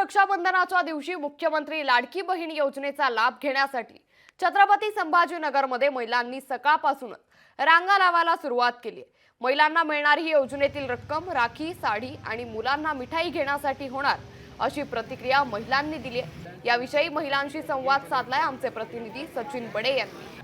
रक्षाबंधनाच्या दिवशी मुख्यमंत्री लाडकी बहीण योजनेचा लाभ घेण्यासाठी छत्रपती संभाजीनगरमध्ये महिलांनी सकाळपासूनच रांगा लावायला सुरुवात केली आहे। महिलांना मिळणारी ही योजनेतील रक्कम राखी, साडी आणि मुलांना मिठाई घेण्यासाठी होणार अशी प्रतिक्रिया महिलांनी दिली आहे। याविषयी महिलांशी संवाद साधलाय आमचे प्रतिनिधी सचिन बडे यांनी।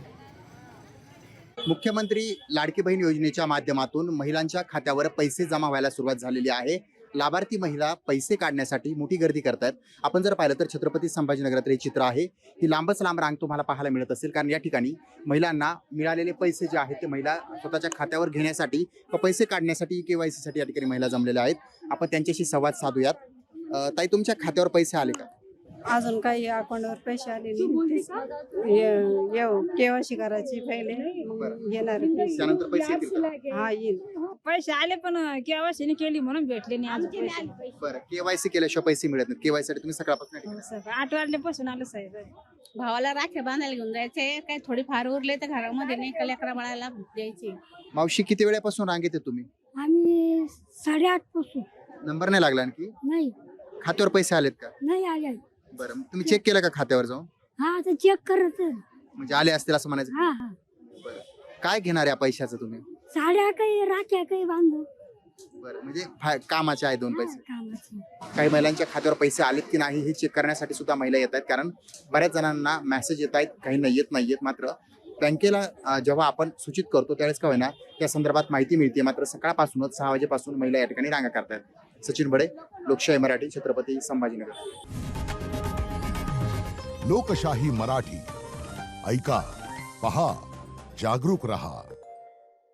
मुख्यमंत्री लाडकी बहीण योजनेच्या माध्यमातून महिलांच्या खात्यावर पैसे जमा व्हायला सुरुवात झालेली आहे। लाभार्थी महिला पैसे काढण्यासाठी मोठी गर्दी करतात। आपण जर पाहिलं तर छत्रपती संभाजीनगरातील हे चित्र आहे। ही लांबच लांब रांग तुम्हाला पाहायला मिळत असेल, कारण या ठिकाणी महिलांना मिळालेले पैसे जे आहेत ते महिला स्वतःच्या खात्यावर घेण्यासाठी व पैसे काढण्यासाठी KYC साठी या ठिकाणी महिला जमलेल्या आहेत। आपण त्यांच्याशी संवाद साधूयात। ताई, तुमच्या खात्यावर पैसे आले का? अजून काही अकाउंटवर पैसे आले नाही। KYC करायची पहिले, मग येणार पैसे। त्यानंतर पैसे येतील का? हा, येईल। पैसे आले पण KYC केली म्हणून भेटले नाही आज पैसे। बरं, KYC केल्याशिवाय पैसे मिळत नाहीत। KYC साठी तुम्ही सकाळपासून या ठिकाणी 8 वाजल्यापासून आलं साहेब। भावाला राख्या बांधायला घेऊन जायचे, काही थोडी फार उरले तर घरामध्ये नाही का लेकरा बाळाला द्यायची। मावशी, किती वेळापासून रांगेत आहे तुम्ही? आम्ही 8:30 पासून। नंबर नाही लागला आणखी? नाही, खात्यावर पैसे आलेत का? नाही आले। बरं, तुम्ही चेक केलं का खात्यावर जाऊन? हा, आता चेक करत। म्हणजे आले असतील असं म्हणायचं? हा हा, बरं, काय घेणार या पैशाचं तुम्ही? साड्या काही, राख्या काही बांधू। बरं, म्हणजे कामाचे आहे दोन पैसे। कामाची काही महिलांच्या खात्यावर पैसे आलेत की नाही हे चेक करण्यासाठी सुद्धा महिला येत आहेत, कारण बऱ्याच जणांना मेसेज येत आहेत, काहींना येत नाहीयेत। मात्र बँकेला जेव्हा आपण सूचित करतो त्यावेळेस काय होईना त्या संदर्भात माहिती मिळते। मात्र सकाळपासूनच 6 वाजेपासून महिला या ठिकाणी रांगा करतायत। सचिन बडे, लोकशाही मराठी, छत्रपती संभाजीनगर। लोकशाही मराठी, ऐका, पहा, जागरूक रहा।